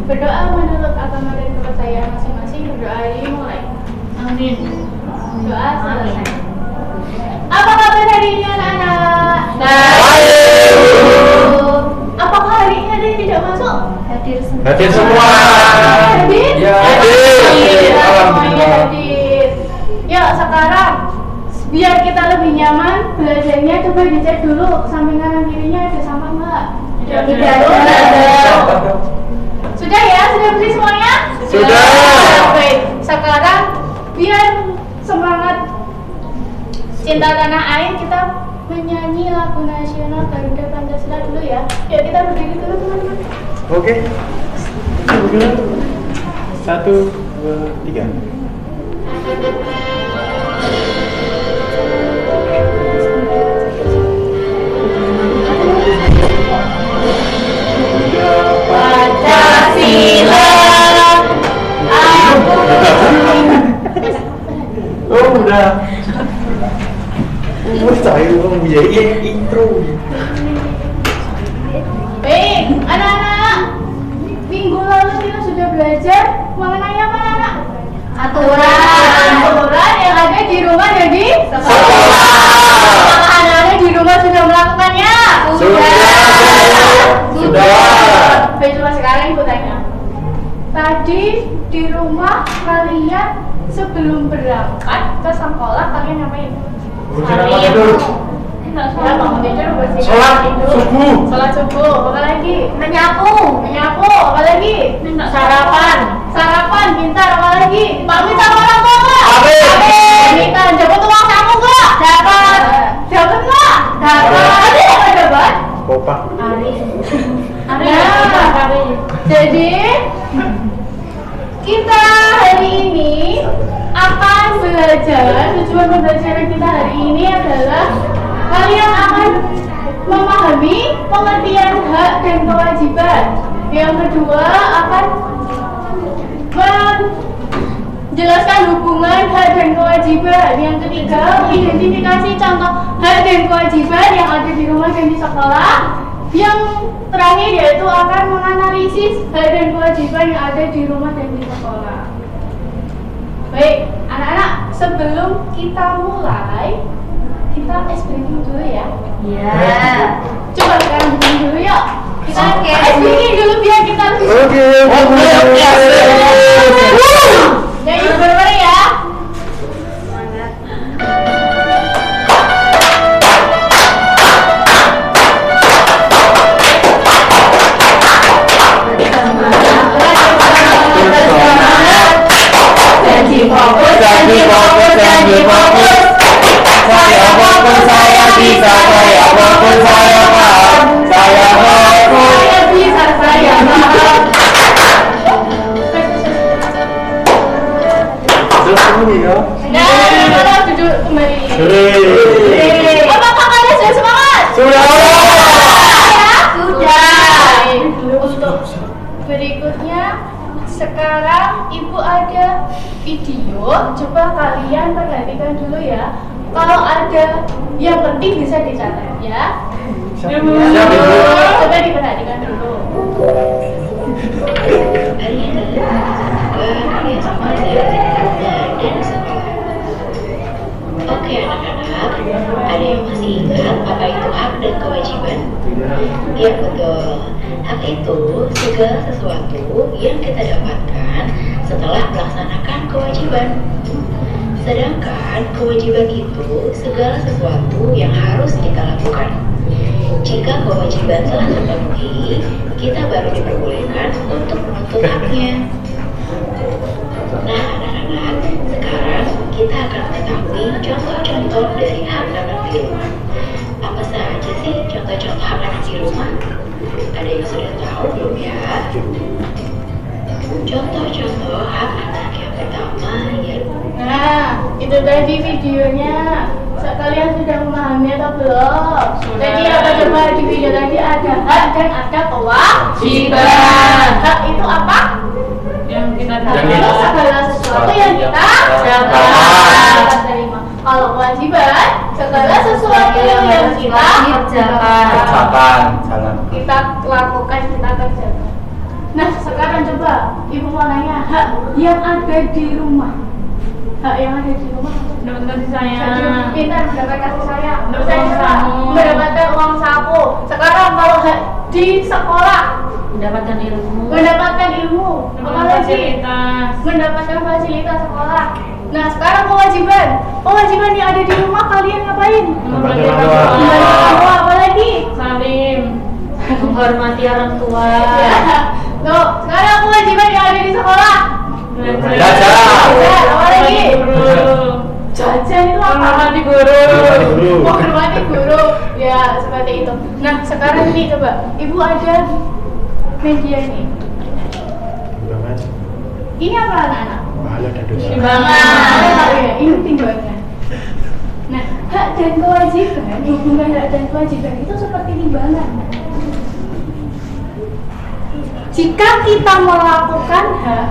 Berdoa menurut agama dan kepercayaan masing-masing. Berdoa ini mulai. Amin. Doa selesai. Apa kabar hari ini anak-anak? Baik. Apakah hari ini ada yang tidak masuk? Hadir semua. Hadir? Ya, Hadir. Alhamdulillah. Semuanya hadir. Yuk sekarang biar kita lebih nyaman belajarnya, coba dicek dulu samping kanan kirinya ada sampah nggak? Tidak ada. Sudah ya? Sudah bersih semuanya? Sudah. Baik. Sekarang biar semangat cinta tanah air, kita menyanyi lagu nasional Garuda Pancasila dulu ya. Yuk kita berdiri dulu teman-teman. Oke. 1, 2, 3. Pancasila, Oh udah. Saya belum jadi intro. Baik, anak-anak. Minggu lalu kita sudah belajar mengenai apa, anak? Aturan yang ada di rumah dan di sekolah. Apakah anak-anak di rumah sudah melakukannya? Sudah. Baik, cuma sekarang ibu tanya. Tadi di rumah kalian sebelum berangkat ke sekolah kalian ngapain? Urusan apa tidur? Ya, bangun tidur, bersihkan Sholat tidur. subuh. Sholat subuh. Apa lagi? Menyapu. Apa lagi? Sarapan. Sarapan, pintar. Apa lagi? Pamit sama orang tua nggak? Amin. Pamitan. Dapat uang saku nggak? Dapat. Dapat nggak? Ada yang nggak dapat? Kopak. Jadi kita hari ini akan belajar. Tujuan pembelajaran kita hari ini adalah kalian akan memahami pengertian hak dan kewajiban. Yang kedua akan menjelaskan hubungan hak dan kewajiban. Yang ketiga identifikasi contoh hak dan kewajiban yang ada di rumah dan di sekolah. Yang terakhir yaitu akan menganalisis hak dan kewajiban yang ada di rumah dan di sekolah. Baik, anak-anak, sebelum kita mulai, kita ice breaking dulu ya. Iya. Coba sekarang bikin dulu yuk. Kita Oke. ice breaking dulu biar kita lebih Oke. Nyanyi bareng ya. Janji fokus. Saya fokus, saya bisa. Saya fokus, saya paham. Saya fokus. Saya bisa, saya paham. Terus ini ya. Dan kita duduk kembali. Apakah kalian sudah semangat? Sudah. Sudah. Untuk berikutnya, sekarang ibu ada video. Coba kalian perhatikan dulu ya. Kalau ada yang penting bisa dicatat ya. Siap, Ibu. Coba diperhatikan dulu. Oke anak-anak, ada yang masih ingat apa itu hak dan kewajiban? Ya betul, hak itu segala sesuatu yang kita dapatkan setelah melaksanakan kewajiban. Sedangkan kewajiban itu segala sesuatu yang harus kita lakukan. Jika kewajiban telah terpenuhi, kita baru diperbolehkan untuk menuntut haknya. Nah anak-anak, sekarang kita akan mengetahui contoh-contoh dari hak anak di rumah. Apa saja sih contoh-contoh hak anak di rumah? Ada yang sudah tahu belum ya? Contoh-contoh hak anak yang pertama yaitu Nah, itu tadi videonya. Kalian sudah memahami atau belum? Jadi apa coba di video tadi ada hak dan ada kewajiban. Hak itu apa? Yang kita Hak Yang itu kita- segala sesuatu yang kita dapat. terima. Kalau kewajiban, segala sesuatu yang kita kerjakan. Kerjakan, jangan. kita lakukan, kita kerjakan. Nah, sekarang coba ibu mau nanya hak yang ada di rumah. Hak yang ada di rumah apa? Dapat kasih sayang. Pintar mendapat kasih sayang. Dapat uang saku. Mendapatkan uang saku. Sekarang kalau hak di sekolah, Mendapatkan ilmu. mendapatkan ilmu. Mendapatkan Apalagi fasilitas. mendapatkan fasilitas sekolah. Nah, sekarang kewajiban yang ada di rumah kalian ngapain? Memperhatikan Memperhatikan orang orang tua. Membantu apalagi? Salim. Menghormati orang tua. Tuh, sekarang kewajiban yang ada di sekolah. Belajar. Apa lagi? Guru. Jajan itu apa? Menghormati guru. Menghormati guru. Ya, seperti itu. Nah, sekarang ini coba, ibu ada media ini. Timbangan. Ini apa anak-anak? Pahala dan dosa. Timbangan. Ya, ini timbangan. Nah, hak dan kewajiban, hubungan hak dan kewajiban itu seperti timbangan. Jika kita melakukan hak,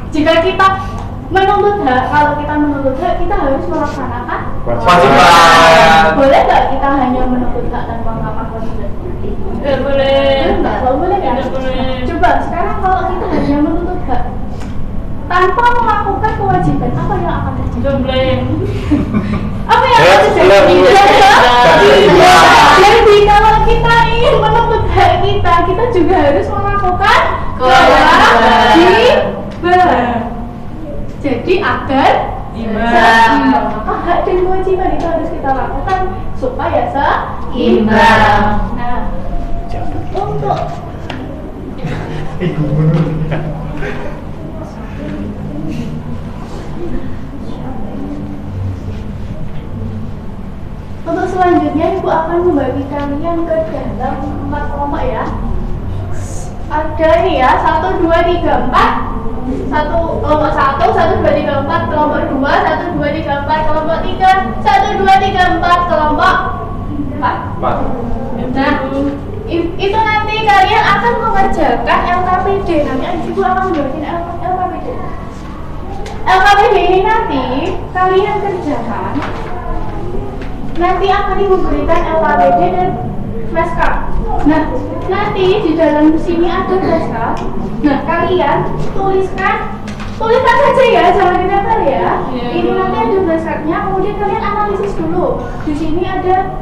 jika kita menuntut hak, kalau kita menuntut hak, kita harus melaksanakan Kewajiban. Boleh nggak kita hanya menuntut hak tanpa melakukan kewajiban? Tidak boleh. Enggak, kalau boleh kan? Tidak boleh. Coba sekarang kalau kita hanya menuntut hak tanpa melakukan kewajiban, apa yang akan terjadi? Jombleng. Apa yang akan terjadi? Jadi kalau kita ingin menuntut hak kita, kita juga harus melakukan kewajiban. Jadi agar seimbang, maka hak dan kewajiban itu harus kita lakukan supaya seimbang. Nah, untuk Untuk selanjutnya ibu akan membagi kalian ke dalam 4 kelompok ya. Ada ini ya, 1, 2, 3, 4. Kelompok 1, 1, 2, 3, 4. Kelompok 2, 1, 2, 3, 4. Kelompok 3, 1, 2, 3, 4. Kelompok 4. Nah, itu nanti kalian akan mengerjakan LKPD. Nanti ibu akan membuatin LKPD. LKPD ini nanti kalian kerjakan. Nanti akan ibu berikan LKPD dan flashcard. Nah, nanti di dalam sini ada flashcard. Nah, kalian tuliskan saja ya, jangan ditempel ya. Ini nanti ada flashcardnya, kemudian kalian analisis dulu. Di sini ada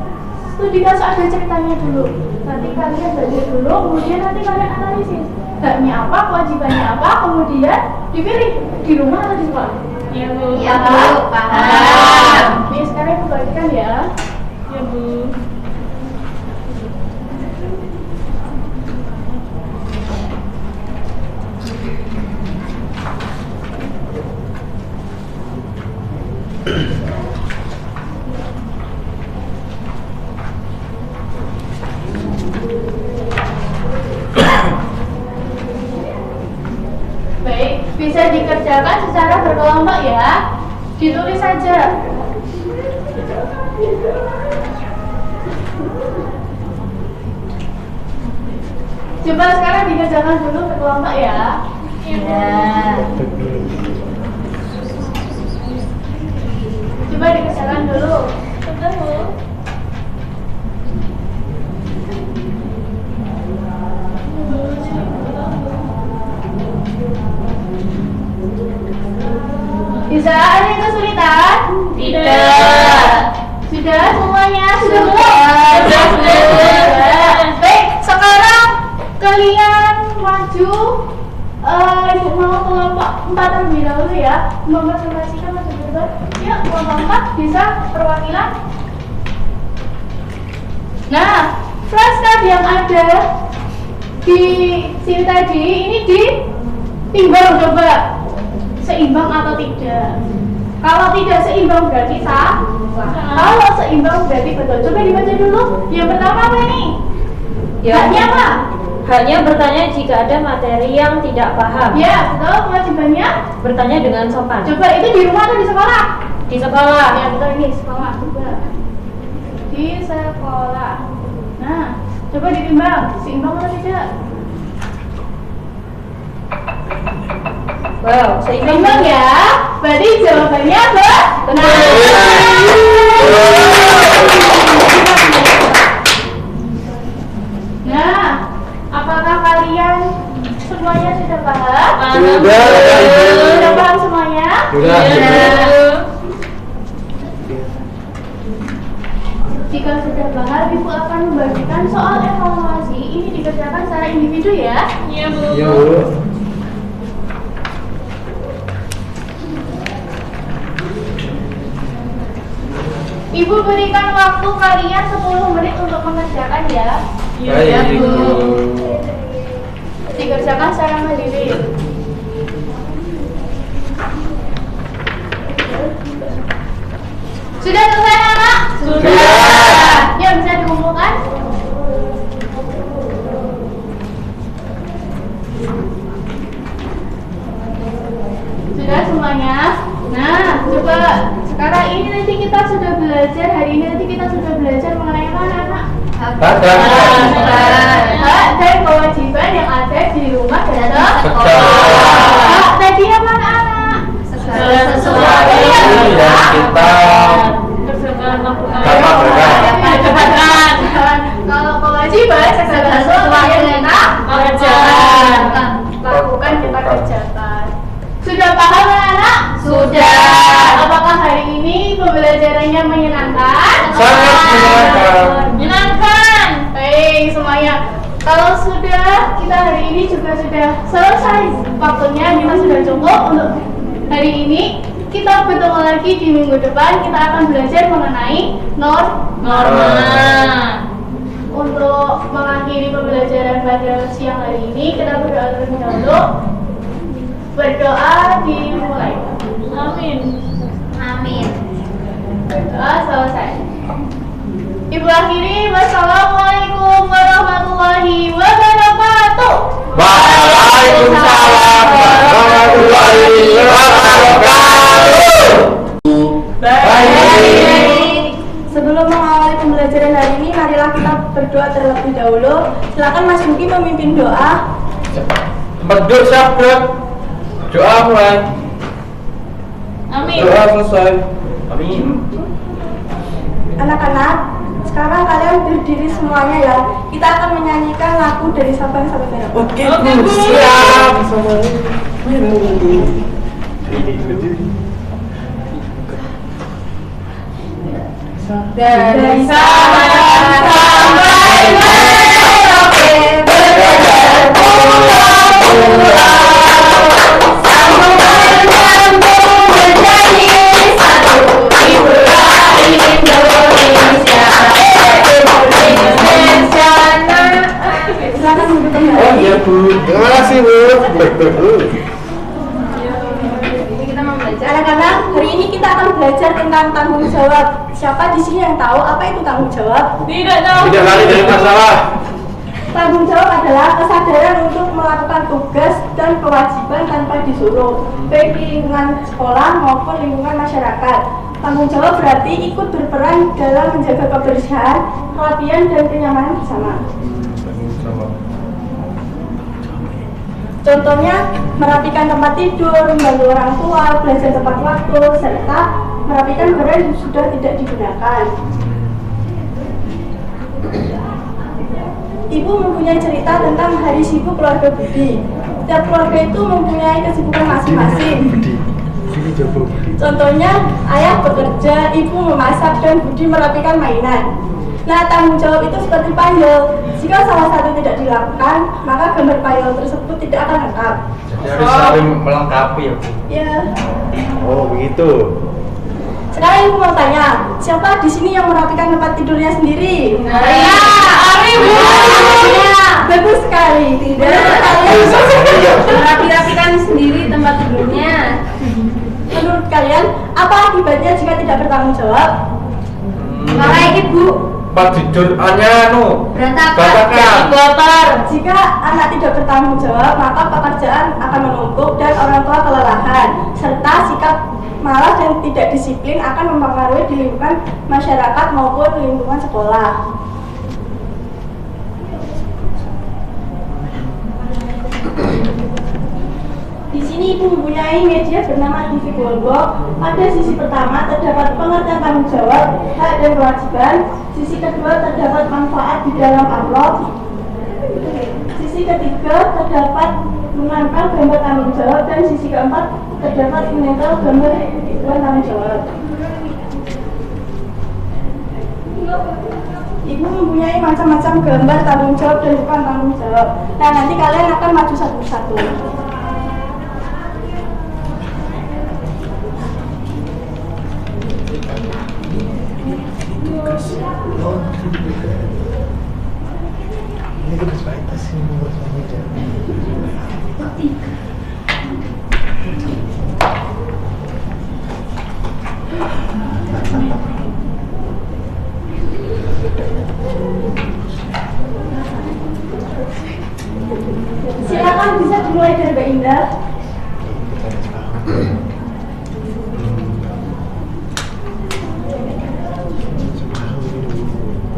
studi kasus, ada ceritanya dulu. Nanti kalian baca dulu, kemudian nanti kalian analisis. Haknya apa, kewajibannya apa, kemudian dipilih di rumah atau di sekolah. Iya, Bu. Ya, Paham. Ini sekarang ibu bagikan ya. Iya, Bu. Baik, bisa dikerjakan secara berkelompok ya. Ditulis saja. Coba sekarang dikerjakan dulu berkelompok ya. Coba dikerjakan dulu. Betul. Bisa ada yang kesulitan? Tidak. Sudah semuanya? Sudah Sudah. Baik, sekarang kalian maju. Ibu mau kelompok 4 terlebih dahulu ya. Mempresentasikan maju bebas. Yuk, kelompok 4 bisa perwakilan. Nah, flashcard yang ada di sini tadi ini ditimbang coba seimbang atau tidak. Kalau tidak seimbang berarti salah. Kalau seimbang berarti betul. Coba dibaca dulu. Yang pertama apa ini? Haknya apa? Haknya bertanya jika ada materi yang tidak paham. Ya, betul. Kewajibannya Bertanya dengan sopan. coba itu di rumah atau di sekolah? Di sekolah. Ya, betul, ini sekolah. Coba di sekolah. Nah, coba ditimbang seimbang atau tidak? Wow, seimbang. Seimbang ya. Berarti jawabannya benar. Nah, apakah kalian semuanya Sudah paham semuanya? Sudah. Jika sudah paham, Ibu akan membagikan soal evaluasi. Ini dikerjakan secara individu ya. Iya, Bu. Yuk. Ibu berikan waktu kalian 10 menit untuk mengerjakan ya. Iya, Baik, Bu. Dikerjakan secara mandiri. Sudah selesai anak? Sudah. Ya bisa dikumpulkan. Sudah semuanya? Nah, coba sekarang ini nanti kita sudah belajar, hari ini nanti kita sudah belajar mengenai mana anak? Hak Hak dan kewajiban yang ada di rumah dan sekolah. hak tadi apa anak? Segala sesuatu yang kita dapat Dapatkan. Kalau kewajiban segala sesuatu yang kita Kerjakan. lakukan kita kerjakan. Sudah paham anak? Sudah. Apakah hari ini pembelajarannya menyenangkan? Sangat menyenangkan. Menyenangkan. Baik semuanya. Kalau sudah, kita hari ini juga sudah selesai waktunya, kita sudah cukup untuk hari ini. Kita bertemu lagi di minggu depan. Kita akan belajar mengenai Norma. Untuk mengakhiri pembelajaran pada siang hari ini, kita berdoa terlebih dahulu. Berdoa dimulai. Amin. Amin. Berdoa selesai. Ibu akhiri, wassalamualaikum warahmatullahi wabarakatuh. Waalaikumsalam warahmatullahi wabarakatuh. Baik. Sebelum mengawali pembelajaran hari ini, marilah kita berdoa terlebih dahulu. Silakan Mas Yuki memimpin doa. Berdua sahabat. Doa mulai. Amin. Doa selesai. Amin. Anak-anak, sekarang kalian berdiri semuanya ya. Kita akan menyanyikan lagu dari Sabang sampai Merauke. Oke, Oke, Bu. Bu. Siap. Dari Sabang sampai Merauke, beredar pulau-pulau. Sambungan nyambung menjadi satu. Hiburan Indonesia. Indonesia. silakan duduk Oh kembali. iya, Bu. Terima kasih, Bu. Anak-anak, hari ini kita akan belajar tentang tanggung jawab. Siapa di sini yang tahu apa itu tanggung jawab? Tidak tahu. Tidak lari dari masalah. Tanggung jawab adalah kesadaran untuk melakukan tugas dan kewajiban tanpa disuruh, baik di lingkungan sekolah maupun lingkungan masyarakat. Tanggung jawab berarti ikut berperan dalam menjaga kebersihan, kerapian, dan kenyamanan bersama. Contohnya, merapikan tempat tidur, membantu orang tua, belajar tepat waktu, serta merapikan barang yang sudah tidak digunakan. Ibu mempunyai cerita tentang hari sibuk keluarga Budi. Setiap keluarga itu mempunyai kesibukan masing-masing. Contohnya, ayah bekerja, ibu memasak, dan Budi merapikan mainan. Nah, tanggung jawab itu seperti payung. Jika salah satu tidak dilakukan, maka gambar payung tersebut tidak akan lengkap. Jadi harus saling melengkapi ya, Bu. Ya. Oh, begitu. Sekarang ibu mau tanya, siapa di sini yang merapikan tempat tidurnya sendiri? Saya. Amin, Bu. Bagus sekali. Tidak sekali. Merapi-rapikan sendiri tempat tidurnya. Menurut kalian, apa akibatnya jika tidak bertanggung jawab? Marahin Ibu. Tempat tidur Berantakan. Kotor. Jika anak tidak bertanggung jawab, maka pekerjaan akan menumpuk dan orang tua kelelahan, serta sikap malas dan tidak disiplin akan mempengaruhi di lingkungan masyarakat maupun lingkungan sekolah. Di sini ibu mempunyai media bernama TV Golbok. Pada sisi pertama terdapat pengertian tanggung jawab, hak dan kewajiban. Sisi kedua terdapat manfaat di dalam amplop. Sisi ketiga terdapat menempel gambar tanggung jawab dan sisi keempat terdapat menempel gambar hitungan tanggung jawab. Ibu mempunyai macam-macam gambar tanggung jawab dan bukan tanggung jawab. Nah, nanti kalian akan maju satu-satu. Ini tugas batas sih buat meja. Silakan bisa dimulai dari Mbak Indah.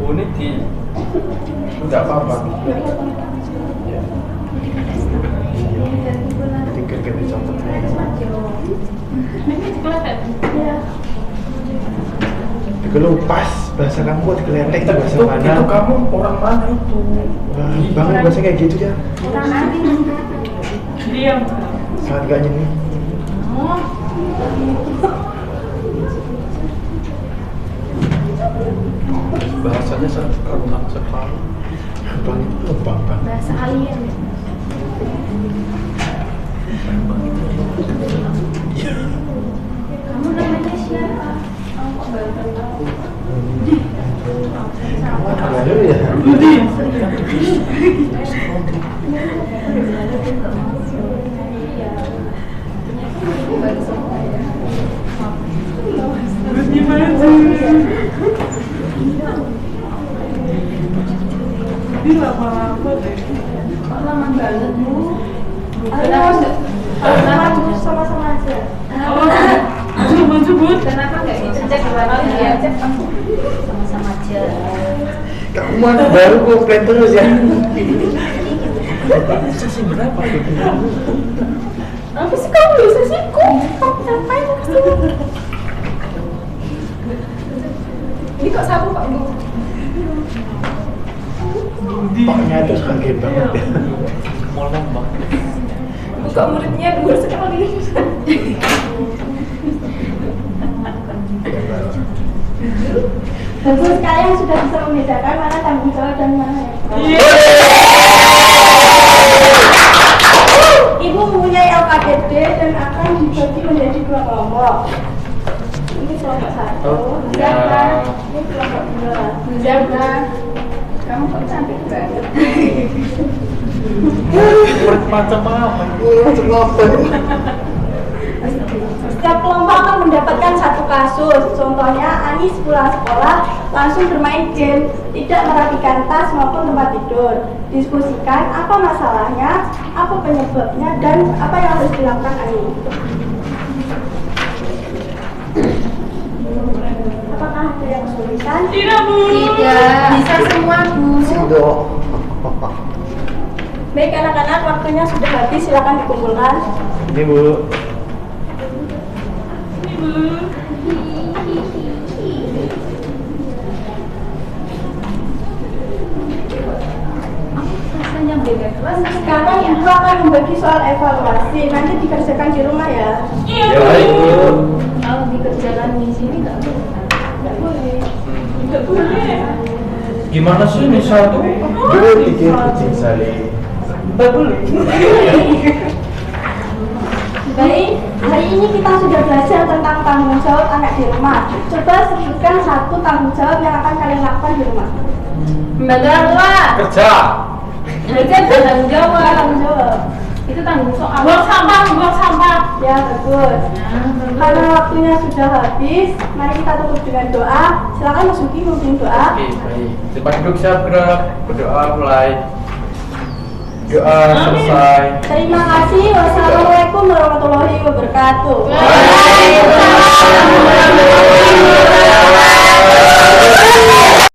Ini di enggak apa-apa. Ya. Tinggal kita contohnya. Ya. Pas bahasa kamu kok dikelelek itu bahasa mana? Itu kamu orang mana itu? Wah, bangun bahasa kayak gitu ya. Diam. Sangat gak nyenyak. Bahasanya sangat kerunak sekali. Bang itu bang. Bahasa alien. Kamu namanya siapa? Aku baru tahu. Kamu dulu ya. Ini lama-lama deh. Kok lama banget, Bu? Maju sama-sama aja. Maju, Bu. Kenapa nggak dicek kembali ya? Cek sama-sama aja. Kamu mana baru komplain terus ya. Sesi berapa itu? Apa sih kamu bisa sih? Kamu ngapain kesini? Ini kok satu Pak Bu? Paknya itu kaget banget ya. Molong banget. Kok muridnya dua sekali? Tentu kalian sudah bisa membedakan mana tanggung jawab dan mana yang Ibu mempunyai LKPD dan akan dibagi menjadi dua kelompok. Ini kelompok satu, Ya. ini kelompok dua. Jaga. Kamu kok cantik banget. Macam apa? Setiap kelompok akan mendapatkan satu kasus. Contohnya, Anis pulang sekolah langsung bermain game, tidak merapikan tas maupun tempat tidur. Diskusikan apa masalahnya, apa penyebabnya, dan apa yang harus dilakukan Anis. Apakah ada yang kesulitan? Tidak, Bu. Tidak. Bisa semua, Bu. Sindo. Baik anak-anak, waktunya sudah habis, silakan dikumpulkan. Ini Bu. Rasanya beda kelas. Sekarang Ibu akan membagi soal evaluasi, nanti dikerjakan di rumah ya. Ya baik Bu. Kalau dikerjakan di sini nggak boleh. Nggak boleh. Tidak boleh. Gimana sih ini satu? Dulu pikir kucing salih. Tidak boleh. Baik, hari ini kita sudah belajar tentang tanggung jawab anak di rumah. Coba sebutkan satu tanggung jawab yang akan kalian lakukan di rumah. Membantu orang tua. Kerja. Kerja bukan tanggung jawab. Tanggung jawab. Itu tanggung soal. Buang sampah, buang sampah. Ya, bagus. Karena waktunya sudah habis, mari kita tutup dengan doa. Silakan Mas Uki memimpin doa. Oke, baik. Cepat duduk, siap gerak. Berdoa mulai. Doa selesai. Terima kasih. Wassalamualaikum warahmatullahi wabarakatuh. Waalaikumsalam warahmatullahi wabarakatuh.